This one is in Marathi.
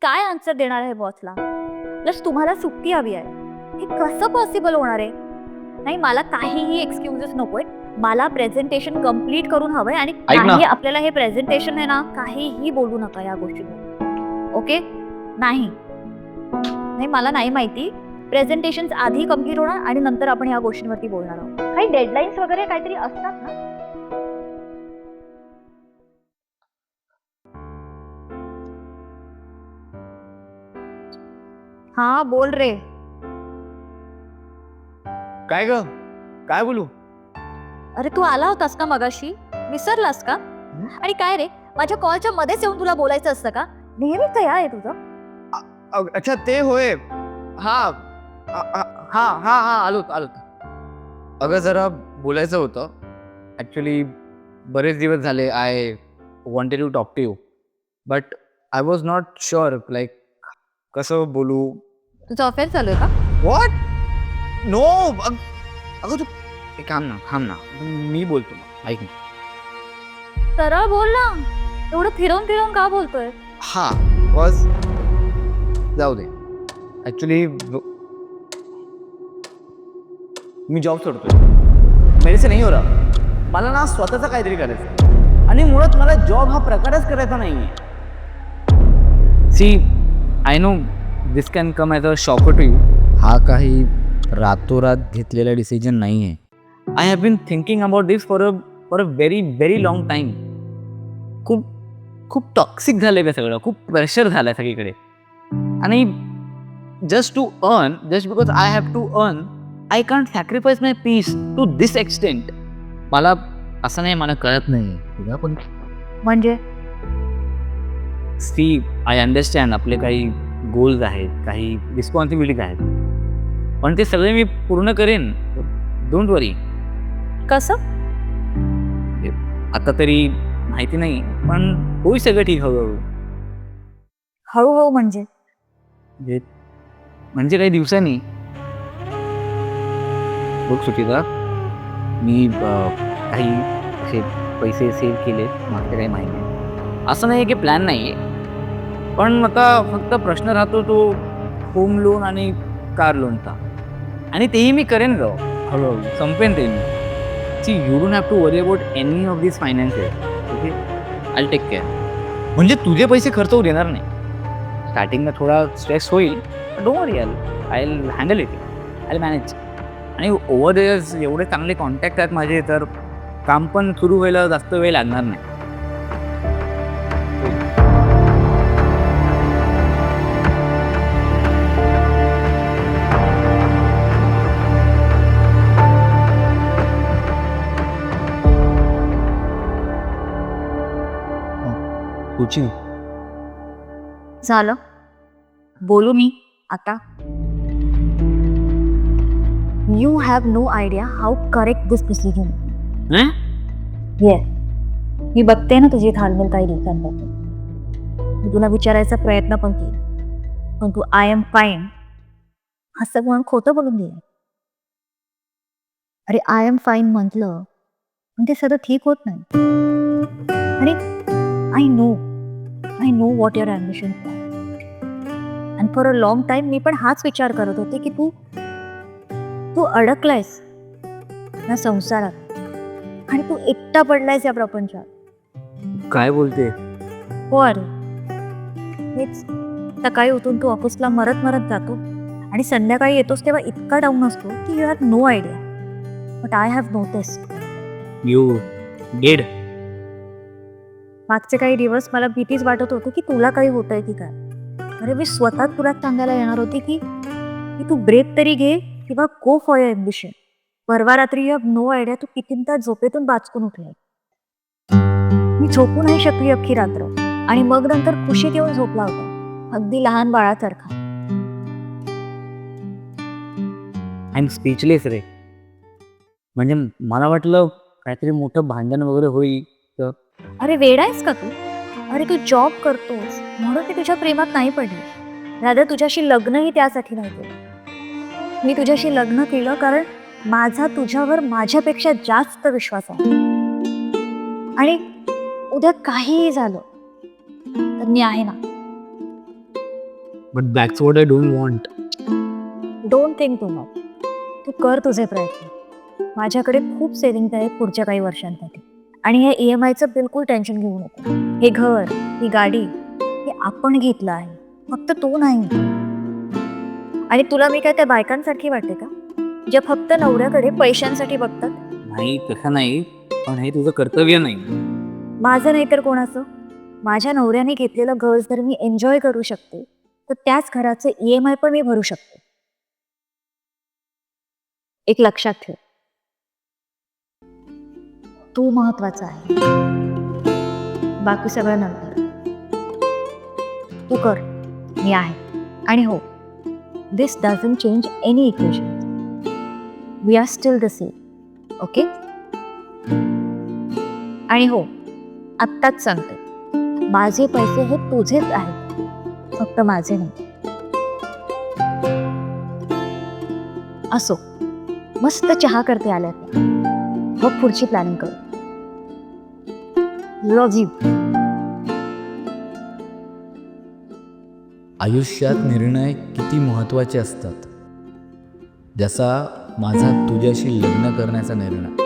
काय आन्सर देणार आहे बॉसला? प्लस तुम्हाला सुट्टी हवी आहे. हे कसं पॉसिबल होणार आहे? नाही, मला काहीही एक्सक्युजेस नकोय. मला प्रेझेंटेशन कम्प्लीट करून हवंय आणि ऐक ना. काही आपल्याला हे प्रेझेंटेशन आहे ना, काहीही बोलू नका या गोष्टीवर. ओके? नाही. नाही, मला नाही माहिती. प्रेझेंटेशन आधी कम्प्लीट होणार आणि नंतर आपण या गोष्टींवरती बोलणार आहोत. काही डेडलाईन्स वगैरे काहीतरी असतात ना? हा, बोल रे. काय ग? काय बोलू? अरे तू आला होतास का मगाशी? विसरलास का? आणि काय रे, माझ्या कॉलच्या मध्येच येऊन तुला बोलायचं असतं का? नेहमीच या आहे तुझं. अच्छा ते होय. हा हा हा हा आलो आलो. अगं जरा बोलायचं होतं. ऍक्च्युली बरेच दिवस झाले. I wanted to talk to you but I was not sure like कसं बोलू. तुझं अफेअर चालू आहे का? व्हॉट? नो. अगं तू एक थांब ना मी बोलतो. ऐक ना. सरळ बोल ना. एवढं फिरवून फिरवून का बोलतोय? हा वॉज जाऊ दे. ऍक्च्युली मी जॉब सोडतोय. मेरे से नहीं हो रहा. मला ना स्वतःचं काहीतरी करायचं आणि मुळात मला जॉब हा प्रकारच करायचा नाहीये. See I know this can come as a shocker to you. हा काही रातोरात घेतलेला डिसिजन नाही आहे. I have been thinking about this for a very long time. खूप टॉक्सिक झालंय का सगळं. खूप प्रेशर झालंय सगळीकडे आणि just because I have to earn I can't sacrifice my peace to this extent. मला असं नाही, मला कळत नाही तुला पण. म्हणजे सी आय अंडरस्टँड आपले काही गोल्स आहेत, काही रिस्पॉन्सिबिलिटीज आहेत, पण ते सगळे मी पूर्ण करेन. डोंट वरी. कसं? आता तरी माहिती नाही, पण होईल सगळं ठीक हळूहळू. हळूहळू म्हणजे? म्हणजे काही दिवसांनी. बघ सुचिता, मी काही असे पैसे सेव्ह केले मागच्या काही महिने. असं नाही की प्लॅन नाही आहे, पण आता फक्त प्रश्न राहतो तो होम लोन आणि कार लोनचा. आणि तेही मी करेन ग हळूहळू, संपेन ते मी. See you don't have to worry about any of this finances. Okay, I take care. म्हणजे तुझे पैसे खर्च होऊ देणार नाही. स्टार्टिंगला थोडा स्ट्रेस होईल, don't worry, I will handle it, I will manage. आणि ओव्हर द इयर्स एवढे चांगले कॉन्टॅक्ट आहेत माझे, तर काम पण सुरू व्हायला जास्त वेळ लागणार नाही. तुझी झालं? बोलू मी आता? You have no idea how correct this decision. Yes, मी बघते ना तुझी घालमेल काही दिवसांपासून. मी तुला विचारायचा प्रयत्न पण केला, पण तू आय एम फाईन असं म्हणून खोटं बोलून दिलं. अरे आय एम फाईन म्हटलं पण ते सगळं ठीक होत नाही. आणि I know what your ambition. And for a long time मी पण हाच विचार करत होते की तू अडकलायस या संसारात आणि तू एकटा पडलायस या प्रपंचात. काय बोलते? हो अरे, हेच. सकाळी उठून तू ऑफिसला मरत जातो आणि संध्याकाळी येतोस तेव्हा इतका डाऊन असतो की you have no idea. But I have noticed. You did. मागचे काही दिवस मला भीतीच वाटत होती की तुला काही होतंय की काय. अरे मी स्वतः तुला सांगायला येणार होती की तू ब्रेक तरी घे किंवा गो फॉर युअर ॲम्बिशन. परवा रात्री यू हॅव नो आयडिया तू कितींदा झोपेतून बाचकून उठलाय. मी झोपू नाही शकली अख्खी रात्र आणि मग नंतर खुशीत येऊन झोपला होता, अगदी लहान बाळासारखा. आय एम स्पीचलेस रे. म्हणजे मला वाटलं काहीतरी मोठं भांडण वगैरे होईल तर. अरे वेडायस का तू? अरे तू जॉब करतोस म्हणून मी तुझ्या प्रेमात नाही पडली. राधा तुझ्याशी लग्नही त्यासाठी नाही केलं. मी तुझ्याशी लग्न केलं कारण माझा तुझ्यावर माझ्यापेक्षा जास्त विश्वास आहे. आणि उद्या काहीही झालं तर मी आहे ना. But that's what I don't want. Don't think too much. तू कर तुझे प्रयत्न. माझ्याकडे खूप सेव्हिंग्ज आहेत पुढच्या काही वर्षांसाठी. आणि हे EMIचं बिलकुल टेन्शन घेऊ नको. हे घर, ही गाडी, हे आपण घेतलं आहे, फक्त तू नाही. आणि तुला मी काय त्या बायकांसारखी वाटते का, जे फक्त नवऱ्याकडे पैशांसाठी बघतात? नाही तसं नाही, पण हे तुझं कर्तव्य नाही. माझं नाही तर कोणाचं? माझ्या नवऱ्याने घेतलेलं घर जर मी एन्जॉय करू शकते, तर त्याच घराचे EMI पण मी भरू शकते. एक लक्षात ठेव, तू महत्वाचा आहे, बाकी सगळं नंतर. तू कर, मी आहे. आणि हो, this doesn't change any equation. We are still the same. Okay? आणि हो, आत्ताच सांगते, माझे पैसे हे तुझेच आहेत, फक्त माझे नाही. असो, मस्त चहा करते आल्यात, मग पुढची प्लॅनिंग करू. Love you. आयुष्यात निर्णय किती महत्त्वाचे असतात, जसा माझा तुझ्याशी लग्न करण्याचा निर्णय.